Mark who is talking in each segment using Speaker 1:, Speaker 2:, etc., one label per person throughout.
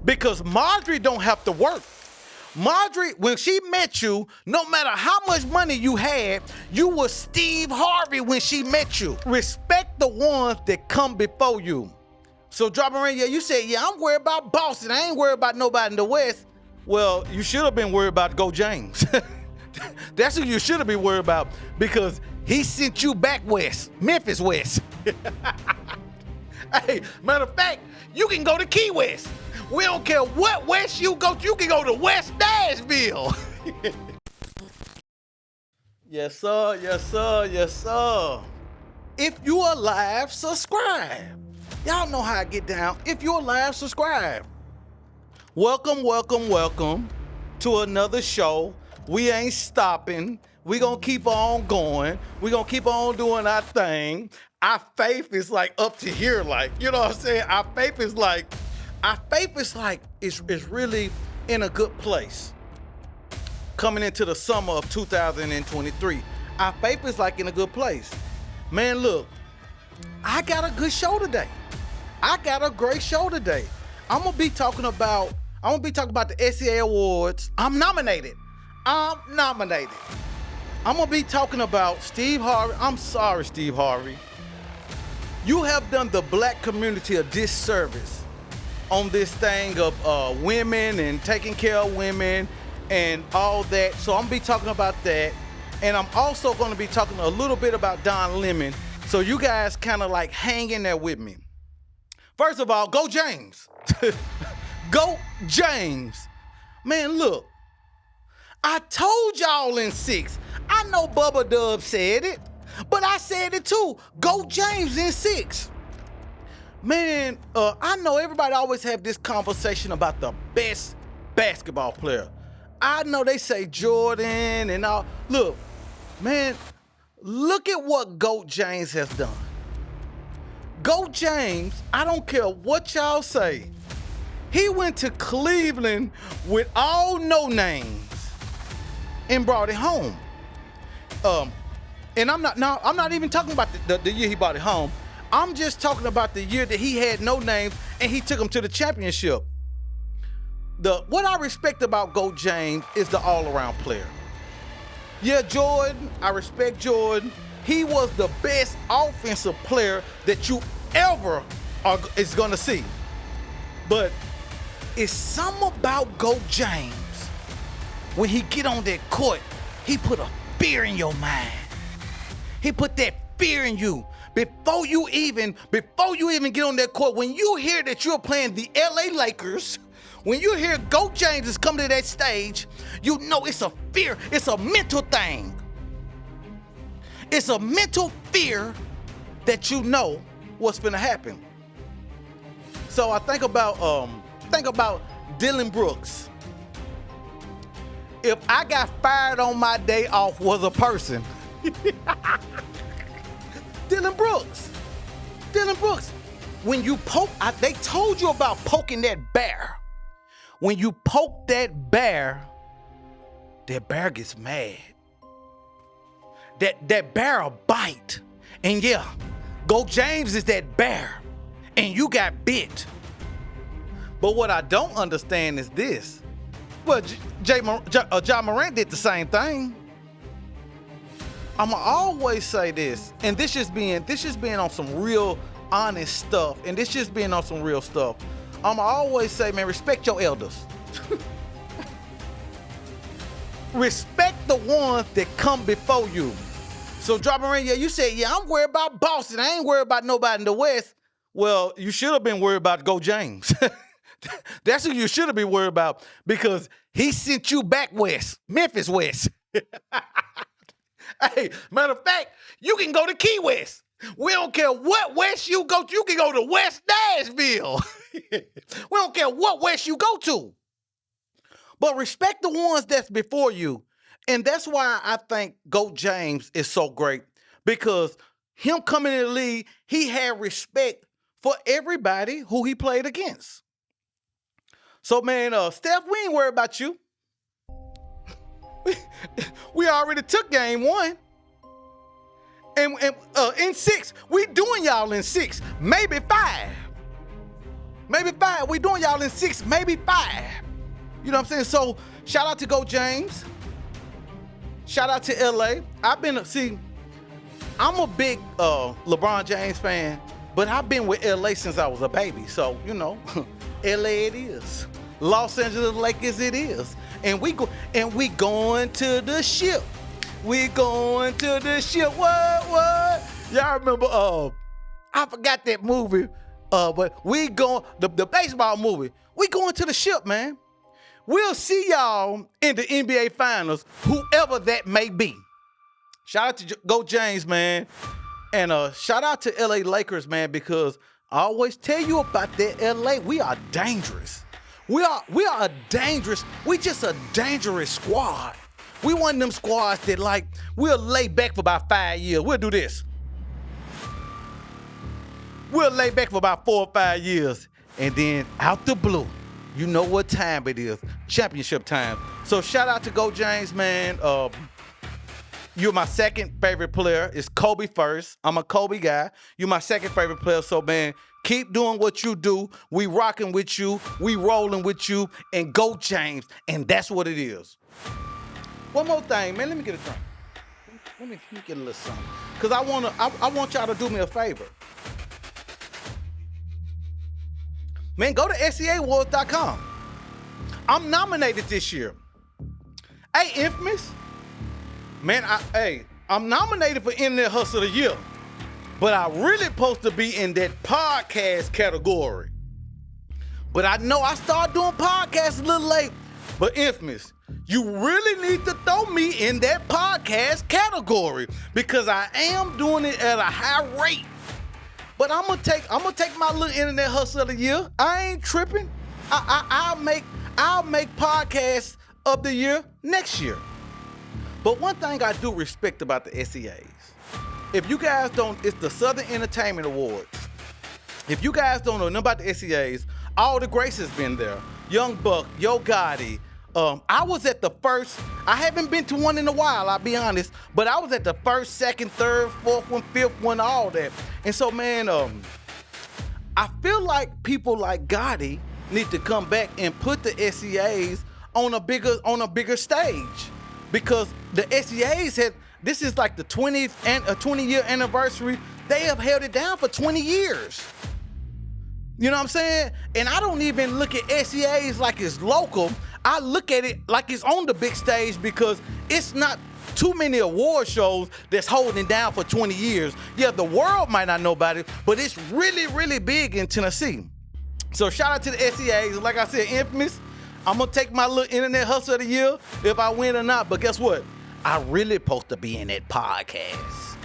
Speaker 1: Because Marjorie don't have to work. Marjorie, when she met you, no matter how much money you had, you were Steve Harvey when she met you. Respect the ones that come before you. So dropping around, yeah, you said, yeah, I'm worried about Boston. I ain't worried about nobody in the West. Well, you should have been worried about Go James. That's who you should have been worried about because he sent you back west, Memphis West. Hey, matter of fact, you can go to Key West. We don't care what west you go to. You can go to West Nashville. Yes, sir. Yes, sir. Yes, sir. If you are live, subscribe. Y'all know how I get down. If you're live, subscribe. Welcome, welcome, welcome to another show. We ain't stopping. We gonna keep on going. We gonna keep on doing our thing. Our faith is like up to here, like, you know what I'm saying? Our faith is like, it's really in a good place. Coming into the summer of 2023. Our faith is like in a good place. Man, look, I got a good show today. I got a great show today. I'm gonna be talking about the SEA Awards. I'm nominated. I'm gonna be talking about Steve Harvey. I'm sorry, Steve Harvey. You have done the black community a disservice on this thing of women and taking care of women and all that. So I'm gonna be talking about that. And I'm also gonna be talking a little bit about Don Lemon. So you guys kind of like hang in there with me. First of all, go James. Go James. Man, look. I told y'all in 6. I know Bubba Dub said it, but I said it too. Go James in 6. Man, I know everybody always have this conversation about the best basketball player. I know they say Jordan and all. Look, man, look at what GOAT James has done. GOAT James, I don't care what y'all say. He went to Cleveland with all no names and brought it home. And I'm not even talking about the year he brought it home. I'm just talking about the year that he had no names and he took them to the championship. What I respect about GOAT James is the all-around player. Yeah, Jordan, I respect Jordan. He was the best offensive player that you ever is gonna see. But it's something about GOAT James. When he get on that court, he put a fear in your mind. He put that fear in you. Before you even get on that court, when you hear that you're playing the LA Lakers, when you hear GOAT James is coming to that stage, you know it's a fear. It's a mental thing. It's a mental fear that you know what's gonna happen. So I think about Dylan Brooks. If I got fired on my day off was a person, Dylan Brooks. When you poke, they told you about poking that bear. When you poke that bear gets mad. That bear will bite. And yeah, GOAT James is that bear. And you got bit. But what I don't understand is this. Well, Ja Morant did the same thing. I'ma always say this, and this just being on some real honest stuff, and this just being on some real stuff. I'ma always say, man, respect your elders. Respect the ones that come before you. So dropping around, yeah, you said, yeah, I'm worried about Boston. I ain't worried about nobody in the West. Well, you should have been worried about Go James. That's who you should have been worried about because he sent you back west, Memphis West. Hey, matter of fact, you can go to Key West. We don't care what west you go to. You can go to West Nashville. We don't care what west you go to. But respect the ones that's before you. And that's why I think GOAT James is so great because him coming in the league, he had respect for everybody who he played against. So, man, Steph, we ain't worried about you. We already took game 1. And in 6, we doing y'all in 6, maybe 5. maybe 5. We doing y'all in 6, maybe 5. You know what I'm saying? So shout out to Go James. Shout out to LA. I'm a big LeBron James fan, but I've been with LA since I was a baby. So, you know, LA it is. Los Angeles Lakers it is. And we going to the ship. We going to the ship. What? Y'all remember I forgot that movie. But we going the baseball movie. We going to the ship, man. We'll see y'all in the NBA Finals, whoever that may be. Shout out to Go James, man. And shout out to LA Lakers, man, because I always tell you about that LA. We are dangerous. We are just a dangerous squad. We one of them squads that, like, we'll lay back for about 5 years. We'll do this. We'll lay back for about 4 or 5 years. And then out the blue, you know what time it is. Championship time. So shout out to Go James, man. You're my second favorite player. It's Kobe first. I'm a Kobe guy. You're my second favorite player. So, man, keep doing what you do. We rocking with you. We rolling with you. And Go James. And that's what it is. One more thing, man. Let me get a drink. Let me get a little something. Because I want y'all to do me a favor. Man, go to SCAawards.com. I'm nominated this year. Hey, Infamous. Man, I'm nominated for Internet Hustle of the Year, but I really supposed to be in that podcast category. But I know I started doing podcasts a little late. But Infamous, you really need to throw me in that podcast category because I am doing it at a high rate. But I'm gonna take my little Internet Hustle of the Year. I ain't tripping. I'll make podcast of the year next year. But one thing I do respect about the SCAs, if you guys don't, it's the Southern Entertainment Awards. If you guys don't know nothing about the SCAs, all the greats has been there. Young Buck, Yo Gotti. I was at the first, I haven't been to one in a while, I'll be honest, but I was at the first, second, third, fourth one, fifth one, all that. And so, man, I feel like people like Gotti need to come back and put the SCAs on a bigger stage. Because the SCAs this is like the 20-year anniversary. They have held it down for 20 years. You know what I'm saying? And I don't even look at SCAs like it's local. I look at it like it's on the big stage because it's not too many award shows that's holding down for 20 years. Yeah, the world might not know about it, but it's really, really big in Tennessee. So shout out to the SCAs. Like I said, Infamous, I'm going to take my little Internet Hustle of the Year if I win or not. But guess what? I really supposed to be in that podcast.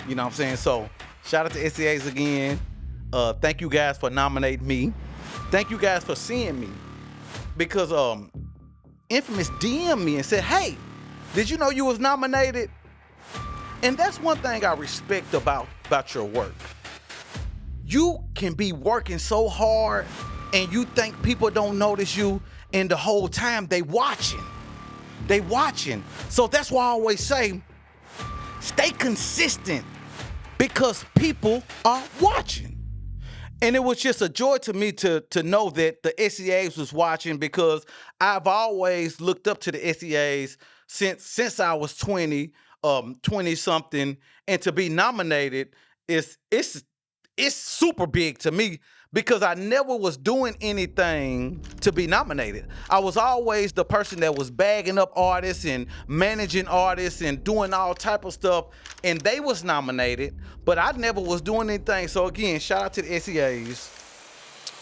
Speaker 1: You know what I'm saying? So shout out to SCAs again. Thank you guys for nominating me. Thank you guys for seeing me. Because Infamous DM'd me and said, hey, did you know you was nominated? And that's one thing I respect about your work. You can be working so hard and you think people don't notice you, and the whole time they watching. So that's why I always say, stay consistent because people are watching. And it was just a joy to me to know that the SCAs was watching because I've always looked up to the SCAs since I was 20-something, and to be nominated it's super big to me because I never was doing anything to be nominated. I was always the person that was bagging up artists and managing artists and doing all type of stuff, and they was nominated, but I never was doing anything. So again, shout out to the SCAs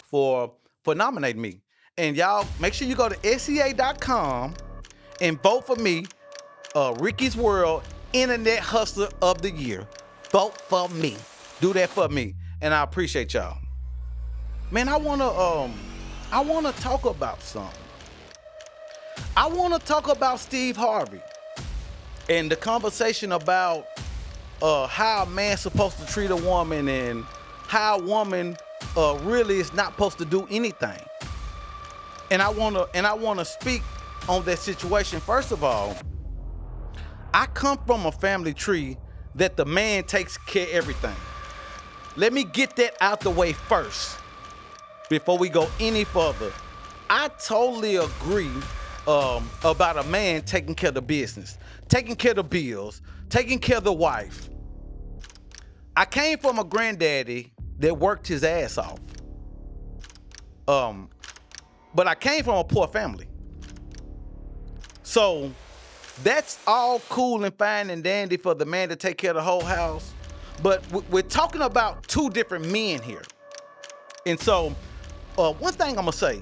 Speaker 1: for nominating me. And y'all, make sure you go to SCA.com and vote for me, Rickiesworld Internet Hustler of the Year. Vote for me. Do that for me, and I appreciate y'all. Man, I wanna talk about something. I wanna talk about Steve Harvey and the conversation about how a man's supposed to treat a woman and how a woman really is not supposed to do anything. And I wanna speak on that situation. First of all, I come from a family tree that the man takes care of everything. Let me get that out the way first. before we go any further, I totally agree about a man taking care of the business, taking care of the bills, taking care of the wife. I came from a granddaddy that worked his ass off. But I came from a poor family. So that's all cool and fine and dandy for the man to take care of the whole house. But we're talking about two different men here. And so one thing I'm gonna say,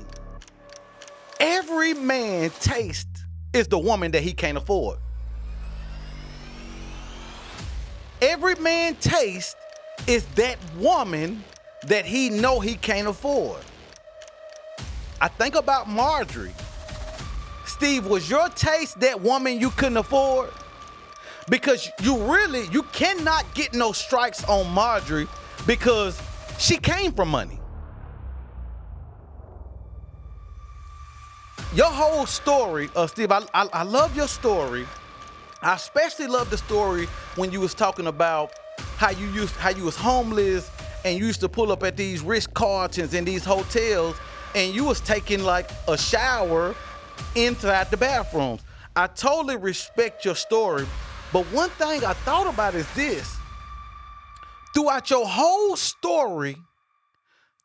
Speaker 1: every man's taste is the woman that he can't afford. Every man's taste is that woman that he know he can't afford. I think about Marjorie. Steve, was your taste that woman you couldn't afford? Because you cannot get no strikes on Marjorie because she came from money. Your whole story, Steve, I love your story. I especially love the story when you was talking about how you was homeless and you used to pull up at these Ritz-Carltons and these hotels and you was taking like a shower inside the bathrooms. I totally respect your story, but one thing I thought about is this. Throughout your whole story,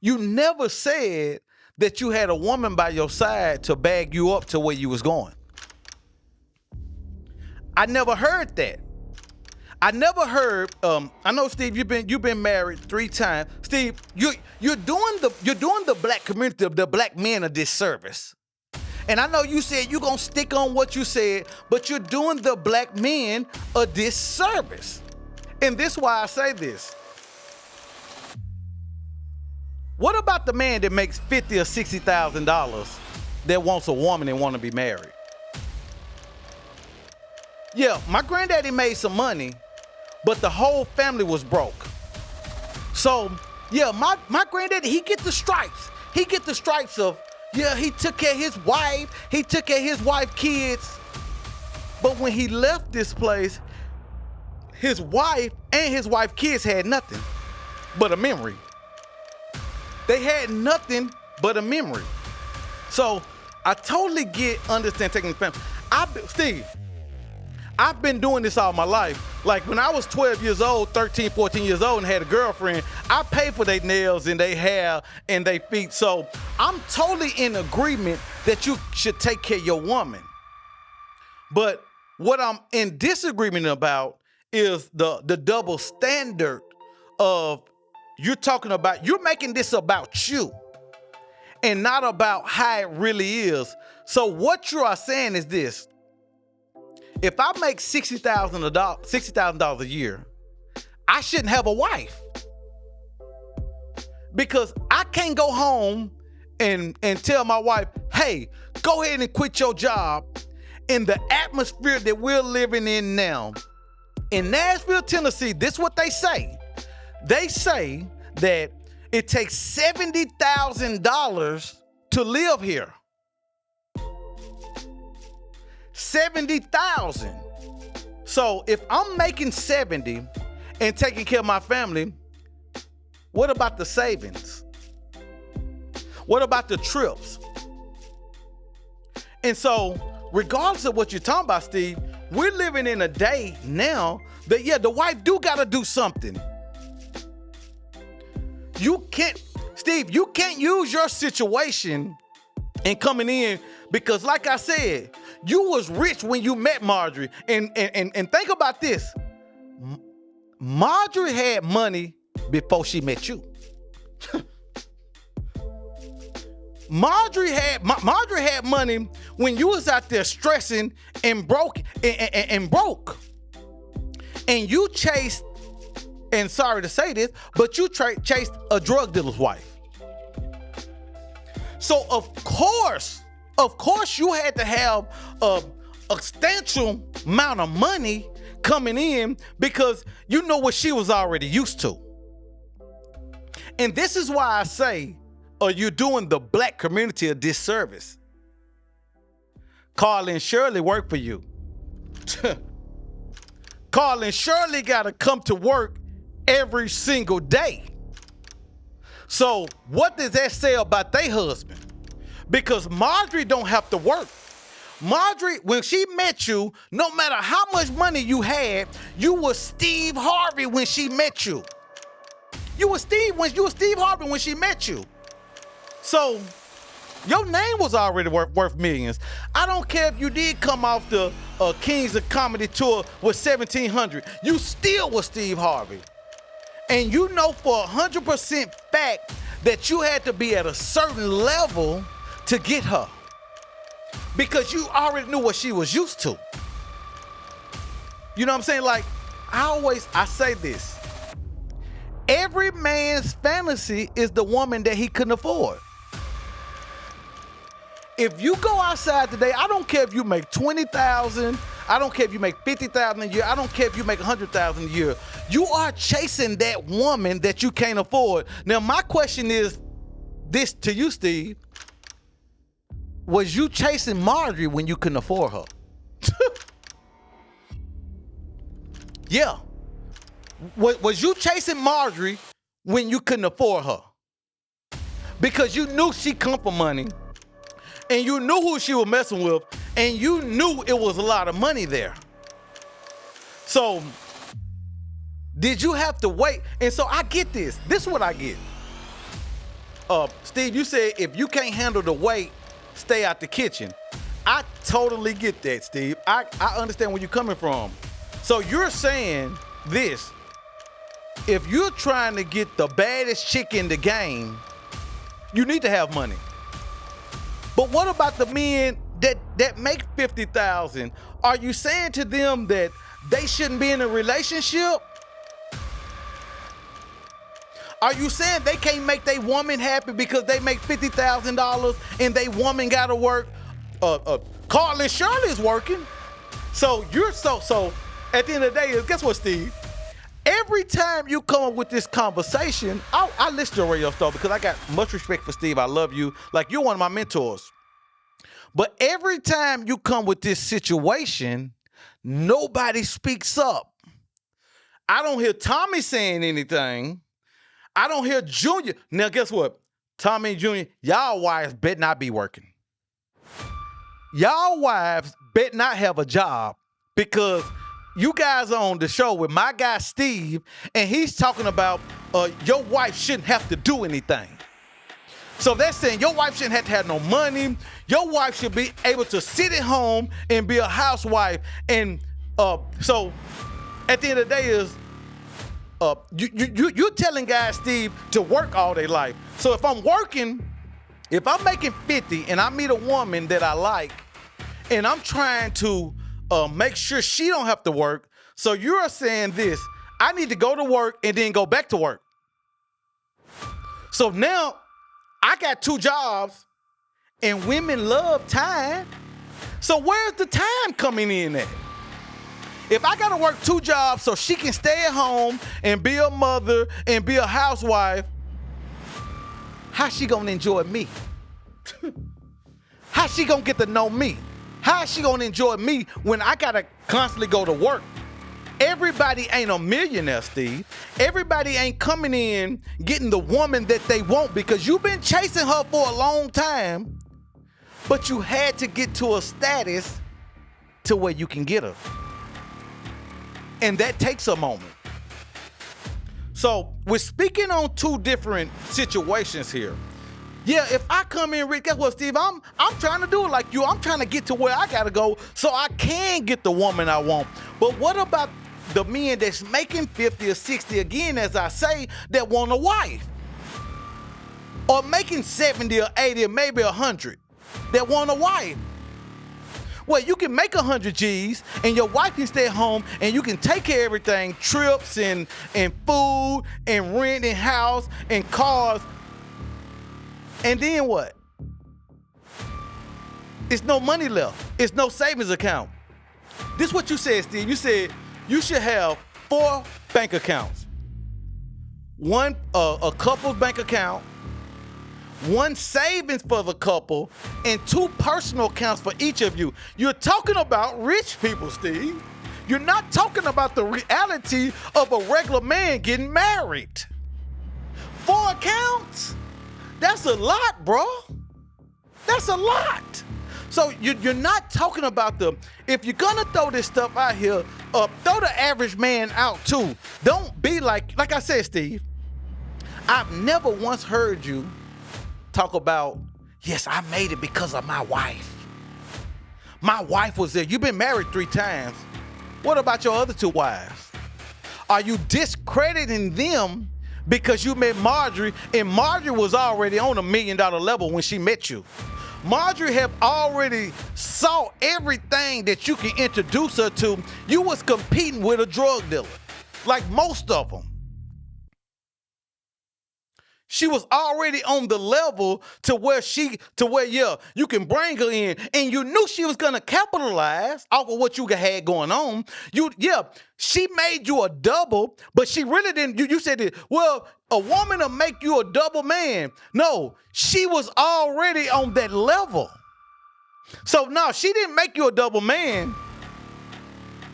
Speaker 1: you never said that you had a woman by your side to bag you up to where you was going. I never heard that. I never heard. I know, Steve, you've been married 3 times. Steve, you're doing the black community, the black men, a disservice. And I know you said you're gonna stick on what you said, but you're doing the black men a disservice. And this is why I say this. What about the man that makes $50,000 or $60,000 that wants a woman and want to be married? Yeah, my granddaddy made some money, but the whole family was broke. So, yeah, my granddaddy, he get the stripes. He get the stripes of, yeah, he took care of his wife. He took care of his wife's kids. But when he left this place, his wife and his wife's kids had nothing but a memory. They had nothing but a memory. So I totally understand taking the family. Steve, I've been doing this all my life. Like when I was 12 years old, 13, 14 years old and had a girlfriend, I paid for their nails and their hair and their feet. So I'm totally in agreement that you should take care of your woman. But what I'm in disagreement about is the double standard of you're making this about you and not about how it really is. So what you are saying is this. If I make $60,000 a year, I shouldn't have a wife. Because I can't go home and tell my wife, hey, go ahead and quit your job in the atmosphere that we're living in now. In Nashville, Tennessee, this is what they say. They say that it takes $70,000 to live here. 70,000. So if I'm making 70 and taking care of my family, what about the savings? What about the trips? And so, regardless of what you're talking about, Steve, we're living in a day now that, yeah, the wife do gotta do something. You can't use your situation and coming in because, like I said, you was rich when you met Marjorie. And think about this. Marjorie had money before she met you. Marjorie had money when you was out there stressing and broke and broke. And you chased, and sorry to say this, but you chased a drug dealer's wife. So of course you had to have a substantial amount of money coming in because you know what she was already used to. And this is why I say, you're doing the black community a disservice. Carl and Shirley work for you. Carl and Shirley gotta come to work every single day. So what does that say about their husband? Because Marjorie don't have to work. Marjorie, when she met you, no matter how much money you had, you were Steve Harvey when she met you. You were Steve Harvey when she met you. So your name was already worth millions. I don't care if you did come off the Kings of Comedy tour with 1,700. You still was Steve Harvey. And you know for 100% fact that you had to be at a certain level to get her. Because you already knew what she was used to. You know what I'm saying? Like, I say this. Every man's fantasy is the woman that he couldn't afford. If you go outside today, I don't care if you make $20,000, I don't care if you make $50,000 a year, I don't care if you make $100,000 a year. You are chasing that woman that you can't afford. Now, my question is this to you, Steve. Was you chasing Marjorie when you couldn't afford her? Yeah. Was you chasing Marjorie when you couldn't afford her? Because you knew she come from money, and you knew who she was messing with, and you knew it was a lot of money there. So, did you have to wait? And so I get this. This is what I get. Steve, you said if you can't handle the weight, stay out the kitchen. I totally get that, Steve. I understand where you're coming from. So you're saying this. If you're trying to get the baddest chick in the game, you need to have money. But what about the men that make $50,000? Are you saying to them that they shouldn't be in a relationship? Are you saying they can't make their woman happy because they make $50,000 and they woman gotta work? Carly Shirley's working. So you're so at the end of the day, guess what, Steve? Every time you come up with this conversation, I listen to a radio star because I got much respect for Steve. I love you. Like, you're one of my mentors. But every time you come with this situation, nobody speaks up. I don't hear Tommy saying anything. I don't hear Junior. Now, guess what? Tommy and Junior, y'all wives bet not be working. Y'all wives bet not have a job because you guys are on the show with my guy Steve, and he's talking about your wife shouldn't have to do anything. So they're saying your wife shouldn't have to have no money. Your wife should be able to sit at home and be a housewife. And so at the end of the day is, you're telling guys, Steve, to work all their life. So if I'm working, if I'm making 50 and I meet a woman that I like, and I'm trying to make sure she don't have to work, so you're saying this, I need to go to work and then go back to work. So now I got 2 jobs, and women love time. So where's the time coming in at? If I gotta work 2 jobs so she can stay at home and be a mother and be a housewife, how's she gonna enjoy me? How's she gonna get to know me? How is she gonna enjoy me when I gotta constantly go to work? Everybody ain't a millionaire, Steve. Everybody ain't coming in getting the woman that they want because you've been chasing her for a long time, but you had to get to a status to where you can get her. And that takes a moment. So we're speaking on 2 different situations here. Yeah, if I come in, Rick, guess what, Steve? I'm trying to do it like you. I'm trying to get to where I gotta go so I can get the woman I want. But what about the men that's making 50 or 60, again, as I say, that want a wife? Or making 70 or 80 or maybe 100 that want a wife? Well, you can make 100 G's and your wife can stay at home and you can take care of everything, trips and food and rent and house and cars. And then what? It's no money left. It's no savings account. This is what you said, Steve. You said you should have 4 bank accounts. One, a couple's bank account, 1 savings for the couple, and 2 personal accounts for each of you. You're talking about rich people, Steve. You're not talking about the reality of a regular man getting married. 4 accounts? That's a lot, bro. That's a lot. So you're not talking about if you're gonna throw this stuff out here, throw the average man out too. Don't be like I said, Steve, I've never once heard you talk about, yes, I made it because of my wife. My wife was there. You've been married 3 times. What about your other 2 wives? Are you discrediting them because you met Marjorie, and Marjorie was already on $1 million level when she met you? Marjorie have already saw everything that you can introduce her to. You was competing with a drug dealer, like most of them. She was already on the level to where you can bring her in, and you knew she was gonna capitalize off of what you had going on. She made you a double, but she really didn't. You said that, well, a woman will make you a double man. No, she was already on that level. So no, she didn't make you a double man.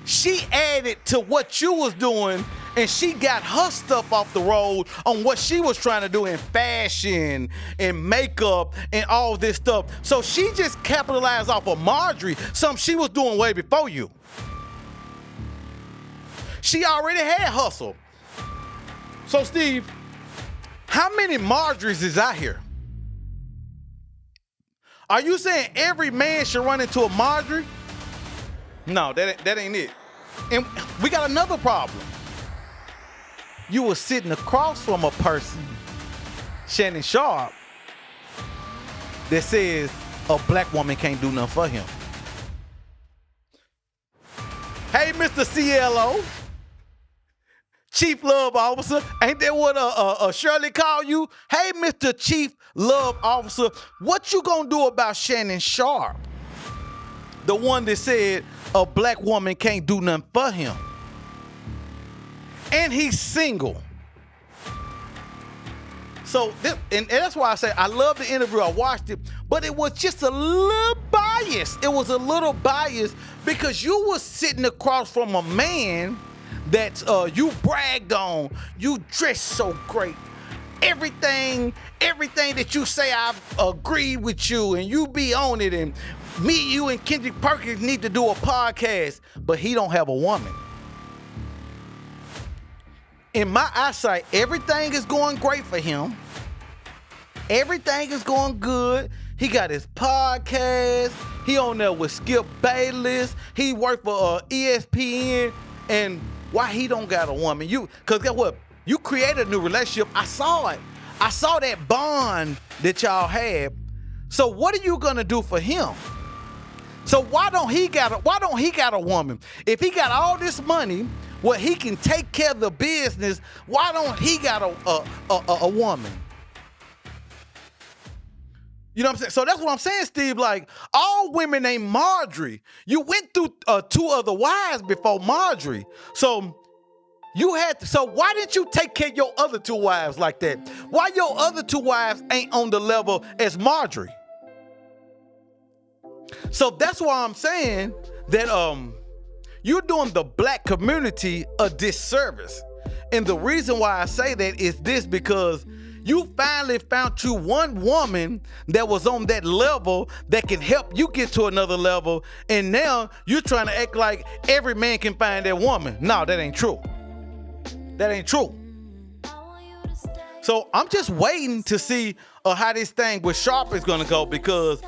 Speaker 1: She added to what you was doing, and she got her stuff off the road on what she was trying to do in fashion and makeup and all this stuff. So she just capitalized off of Marjorie, something she was doing way before you. She already had hustle. So Steve, how many Marjories is out here? Are you saying every man should run into a Marjorie? No, that ain't it. And we got another problem. You were sitting across from a person, Shannon Sharp, that says a black woman can't do nothing for him. Hey, Mr. CLO, Chief Love Officer, ain't that what Shirley called you? Hey, Mr. Chief Love Officer, what you gonna do about Shannon Sharp? The one that said a black woman can't do nothing for him. And he's single. So, and that's why I say I love the interview. I watched it, but it was just a little biased. It was a little biased because you was sitting across from a man that you bragged on. You dress so great. Everything that you say, I've agreed with you, and you be on it. And me, you, and Kendrick Perkins need to do a podcast, but he don't have a woman. In my eyesight, everything is going great for him. Everything is going good. He got his podcast. He on there with Skip Bayless. He worked for ESPN. And why he don't got a woman? Because guess what? You created a new relationship. I saw it. I saw that bond that y'all had. So what are you gonna do for him? So why don't he got a woman? If he got all this money, where he can take care of the business, why don't he got a woman? You know what I'm saying? So that's what I'm saying, Steve. Like, all women ain't Marjorie. You went through 2 other wives before Marjorie. So why didn't you take care of your other 2 wives like that? Why your other 2 wives ain't on the level as Marjorie? So that's why I'm saying that you're doing the black community a disservice. And the reason why I say that is this, because you finally found you one woman that was on that level that can help you get to another level. And now you're trying to act like every man can find that woman. No, that ain't true. That ain't true. So I'm just waiting to see how this thing with Sharp is going to go, because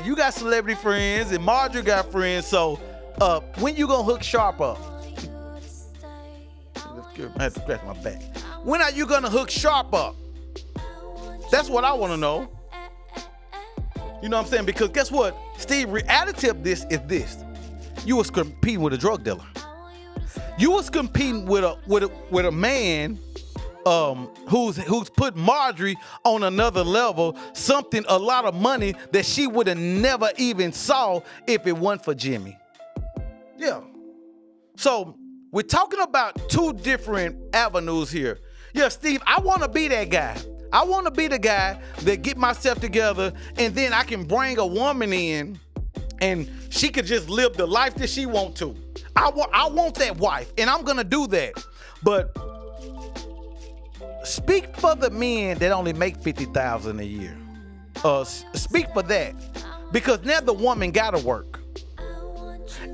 Speaker 1: you got celebrity friends and Marjorie got friends. So when you gonna hook Sharp up? I have to scratch my back. When are you gonna hook Sharp up? That's what I want to know. You know what I'm saying? Because guess what, Steve? Reality of this is this: you was competing with a drug dealer. You was competing with a man who's put Marjorie on another level. A lot of money that she would have never even saw if it wasn't for Jimmy. Yeah. So we're talking about 2 different avenues here. Yeah, Steve, I want to be that guy. I want to be the guy that get myself together, and then I can bring a woman in and she could just live the life that she want to. I want that wife, and I'm going to do that. But speak for the men that only make $50,000 a year. Speak for that, because now the woman gotta work.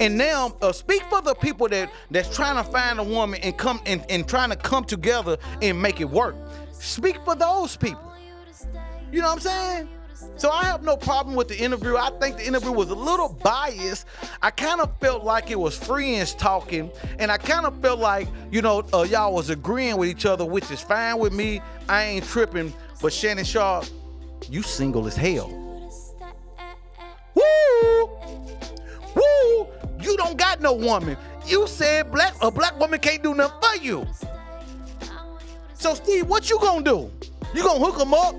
Speaker 1: And now speak for the people that's trying to find a woman and come and trying to come together and make it work. Speak for those people. You know what I'm saying? So I have no problem with the interview. I think the interview was a little biased. I kind of felt like it was friends talking, and I kind of felt like, y'all was agreeing with each other, which is fine with me. I ain't tripping. But Shannon Sharp, you single as hell. Woo! Woo! You don't got no woman. You said a black woman can't do nothing for you. So Steve, what you gonna do? You gonna hook him up?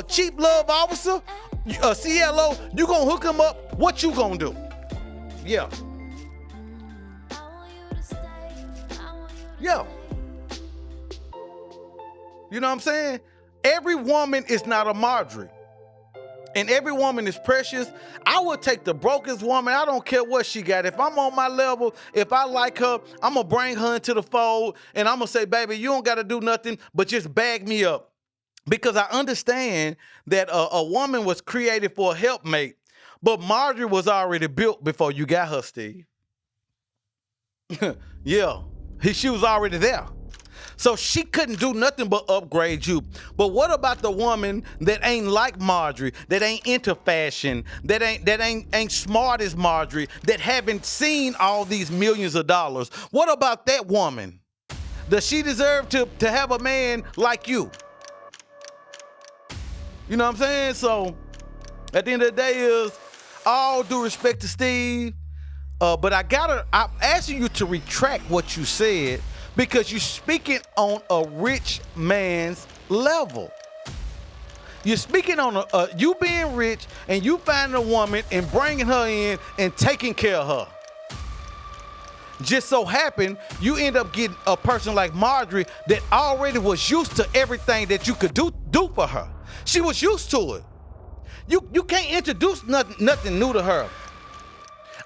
Speaker 1: Chief Love Officer, CLO, you gonna hook him up? What you gonna do? Yeah. Yeah. You know what I'm saying? Every woman is not a Marjorie. And every woman is precious. I would take the brokest woman. I don't care what she got. If I'm on my level, if I like her, I'm going to bring her into the fold. And I'm going to say, baby, you don't got to do nothing but just bag me up. Because I understand that a woman was created for a helpmate. But Marjorie was already built before you got her, Steve. Yeah, she was already there. So she couldn't do nothing but upgrade you. But what about the woman that ain't like Marjorie, that ain't into fashion, that ain't smart as Marjorie, that haven't seen all these millions of dollars? What about that woman? Does she deserve to have a man like you? You know what I'm saying? So at the end of the day is all due respect to Steve. But I'm asking you to retract what you said, because you're speaking on a rich man's level. You're speaking on you being rich and you finding a woman and bringing her in and taking care of her. Just so happen you end up getting a person like Marjorie that already was used to everything that you could do for her. She was used to it. You can't introduce nothing new to her.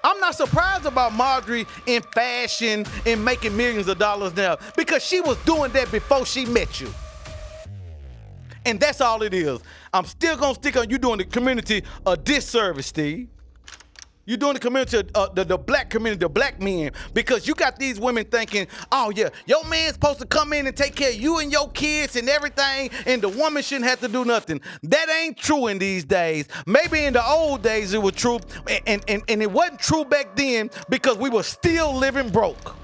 Speaker 1: I'm not surprised about Marjorie in fashion and making millions of dollars now, because she was doing that before she met you. And that's all it is. I'm still going to stick on you doing the community a disservice, Steve. You're doing the community, the black community, the black men, because you got these women thinking, oh yeah, your man's supposed to come in and take care of you and your kids and everything, and the woman shouldn't have to do nothing. That ain't true in these days. Maybe in the old days it was true, and it wasn't true back then because we were still living broke.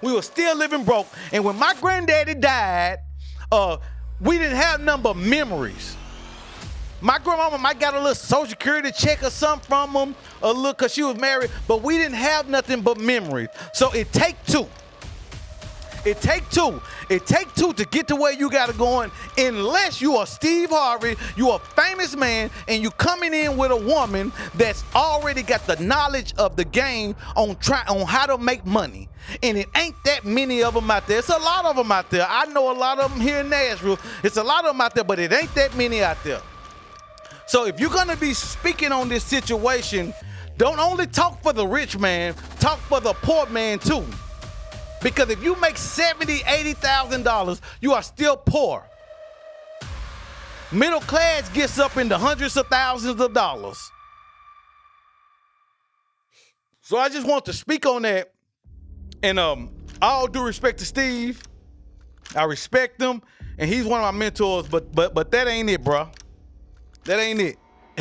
Speaker 1: We were still living broke, and when my granddaddy died, we didn't have none but memories. My grandmama might got a little Social Security check or something from him, a little, because she was married, but we didn't have nothing but memories. So it take two. It take two. It take two to get to where you got to go in, unless you are Steve Harvey, you are a famous man, and you coming in with a woman that's already got the knowledge of the game on how to make money. And it ain't that many of them out there. It's a lot of them out there. I know a lot of them here in Nashville. It's a lot of them out there, but it ain't that many out there. So if you're going to be speaking on this situation, don't only talk for the rich man, talk for the poor man too. Because if you make $70,000, $80,000, you are still poor. Middle class gets up into hundreds of thousands of dollars. So I just want to speak on that. And all due respect to Steve, I respect him, and he's one of my mentors, but that ain't it, bro. That ain't it.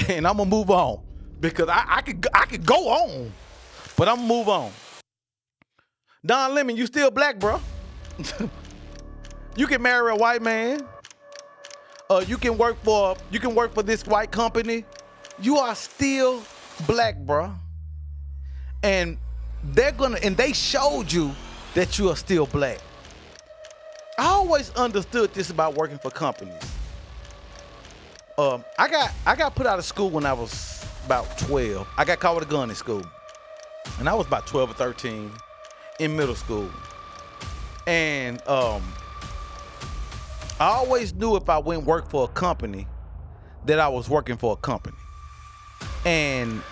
Speaker 1: And I'm gonna move on, because I could go on, but I'm gonna move on. Don Lemon, you still black, bro. You can marry a white man. You can work for this white company. You are still black, bro. And they showed you that you are still black. I always understood this about working for companies. I got put out of school when I was about 12. I got caught with a gun in school. And I was about 12 or 13 in middle school. And I always knew if I went work for a company that I was working for a company. And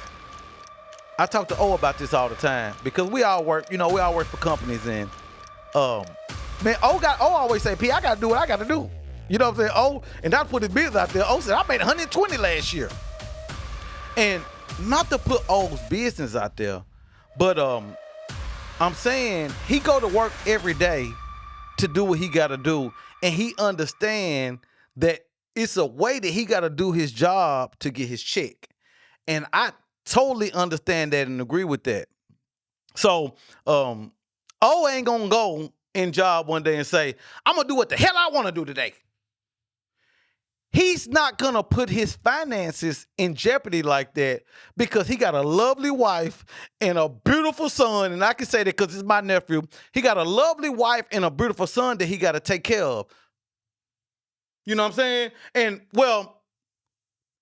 Speaker 1: I talk to O about this all the time, because we all work for companies, and Man, O always say, P, I got to do what I got to do. You know what I'm saying? O, and that's put his business out there. O said, I made 120 last year. And not to put O's business out there, but I'm saying he go to work every day to do what he got to do. And he understand that it's a way that he got to do his job to get his check. And I totally understand that and agree with that. So O ain't going to go in job one day and say, I'm going to do what the hell I want to do today. He's not going to put his finances in jeopardy like that because he got a lovely wife and a beautiful son. And I can say that because it's my nephew. He got a lovely wife and a beautiful son that he got to take care of. You know what I'm saying? And, well,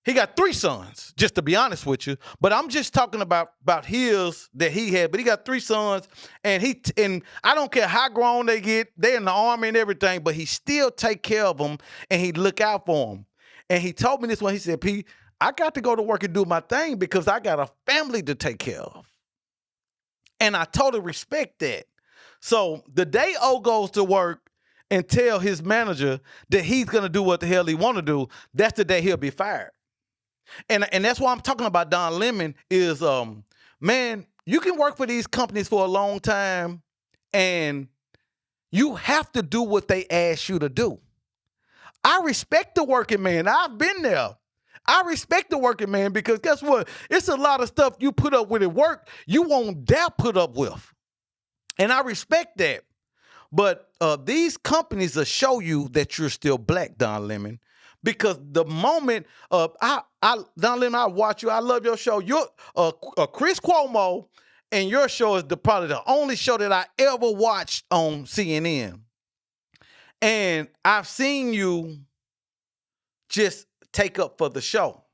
Speaker 1: he got 3 sons, just to be honest with you. But I'm just talking about his that he had. But he got 3 sons, and I don't care how grown they get. They're in the army and everything, but he still take care of them, and he look out for them. And he told me this one. He said, P, I got to go to work and do my thing because I got a family to take care of. And I totally respect that. So the day O goes to work and tell his manager that he's going to do what the hell he want to do, that's the day he'll be fired. And that's why I'm talking about Don Lemon is, man, you can work for these companies for a long time and you have to do what they ask you to do. I respect the working man. I've been there. I respect the working man because guess what? It's a lot of stuff you put up with at work you won't dare put up with. And I respect that. But these companies will show you that you're still black, Don Lemon. Because the moment Don Lemon, I watch you. I love your show. You're Chris Cuomo, and your show is probably the only show that I ever watched on CNN. And I've seen you just take up for the show.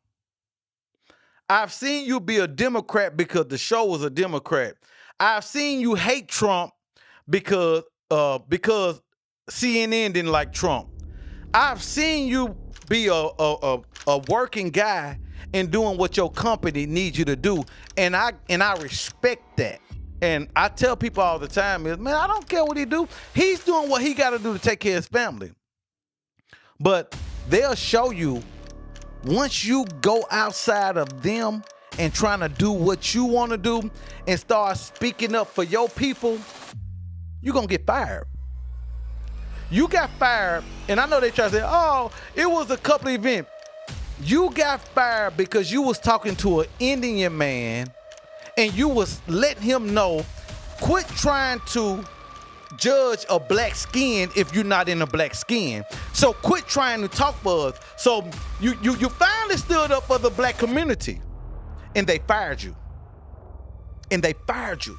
Speaker 1: I've seen you be a Democrat because the show was a Democrat. I've seen you hate Trump because CNN didn't like Trump. I've seen you be a working guy and doing what your company needs you to do, and I respect that. And I tell people all the time is, man, I don't care what he do. He's doing what he got to do to take care of his family. But they'll show you once you go outside of them and trying to do what you want to do and start speaking up for your people, you're going to get fired. You got fired, and I know they try to say, oh, it was a couple of events. You got fired because you was talking to an Indian man and you was letting him know, quit trying to judge a black skin if you're not in a black skin. So quit trying to talk for us. So you finally stood up for the black community, and they fired you. And they fired you.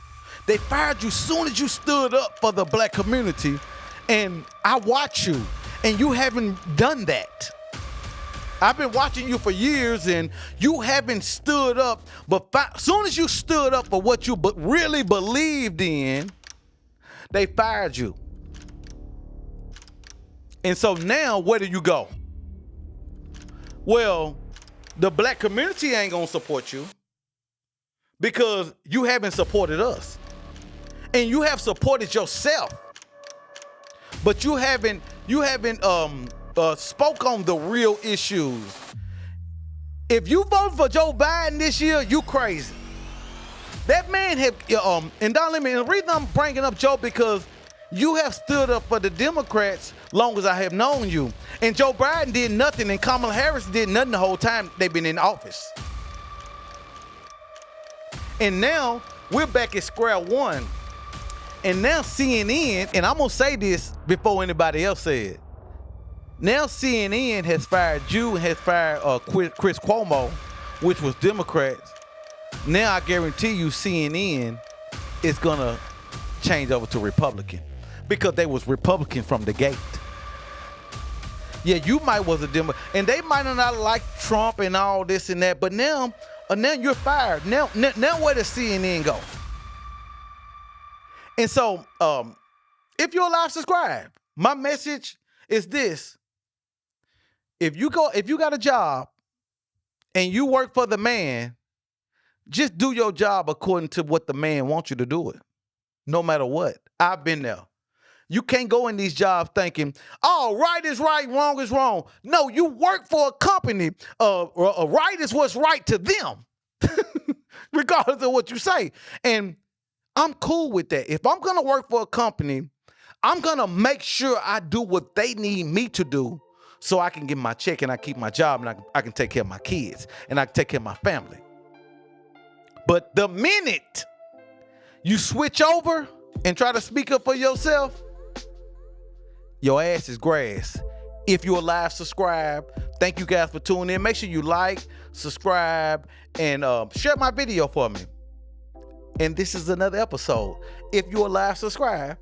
Speaker 1: They fired you soon as you stood up for the black community. And I watch you, and you haven't done that. I've been watching you for years, and you haven't stood up. But as soon as you stood up for what you really believed in, they fired you. And so now, where do you go? Well, the black community ain't gonna support you because you haven't supported us, and you have supported yourself. But you haven't spoke on the real issues. If you vote for Joe Biden this year, you crazy. That man have and Don Lemon, the reason I'm bringing up Joe because you have stood up for the Democrats long as I have known you. And Joe Biden did nothing, and Kamala Harris did nothing the whole time they've been in office. And now we're back at square one. And now CNN, and I'm going to say this before anybody else say it. Now CNN has fired you and has fired Chris Cuomo, which was Democrats. Now I guarantee you CNN is going to change over to Republican because they was Republican from the gate. Yeah, you might was a Democrat, and they might not like Trump and all this and that, but now you're fired. Now where does CNN go? And so, if you're alive, subscribe. My message is this: if you got a job and you work for the man, just do your job according to what the man wants you to do it, no matter what. I've been there. You can't go in these jobs thinking, oh, right is right, wrong is wrong. No, you work for a company. Right is what's right to them, regardless of what you say. And I'm cool with that. If I'm going to work for a company, I'm going to make sure I do what they need me to do so I can get my check and I keep my job and I can take care of my kids and I can take care of my family. But the minute you switch over and try to speak up for yourself, your ass is grass. If you're alive, subscribe. Thank you guys for tuning in. Make sure you like, subscribe, and share my video for me. And this is another episode. If you're alive, subscribe.